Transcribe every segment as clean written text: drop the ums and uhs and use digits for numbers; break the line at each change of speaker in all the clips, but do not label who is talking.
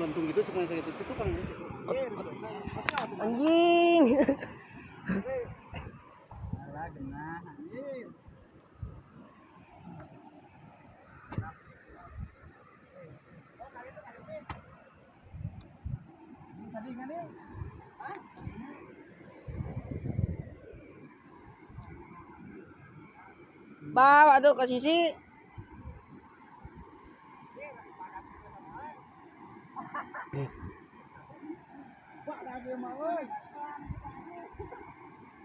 melontung gitu cuma kayak gitu tuh kan.
Anjing.
Alah genah anjing. Tadi kan nih.
Bawa tuh ke sisi.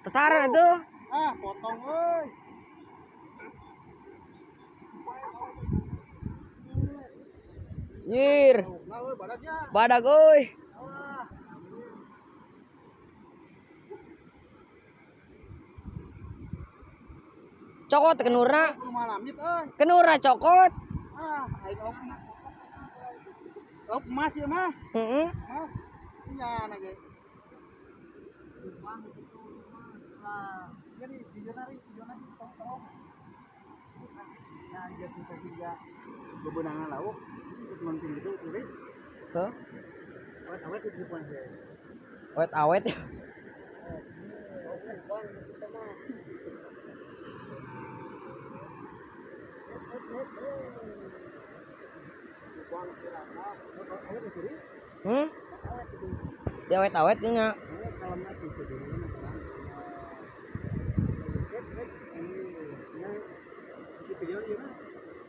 Tataran tuh.
Ah, potong euy.
Yir.
Nah, euy badaknya.
Badak euy. Cokot kenura.
Malamit euy.
Kenura cokot.
Ah, aing emas ya mah.
Heeh.
Hah? Nya na ge. Jadi visionari tong. Nah, jadi ketiga bebenangan lauk terus melontung gitu tulis.
Tuh.
Awet itu pun saya.
Awet-awet ya. Hmm? Dia awet-awet nya.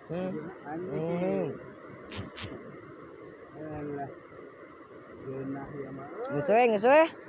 Hmm.
Alah. Genah ya mah.
Geus we.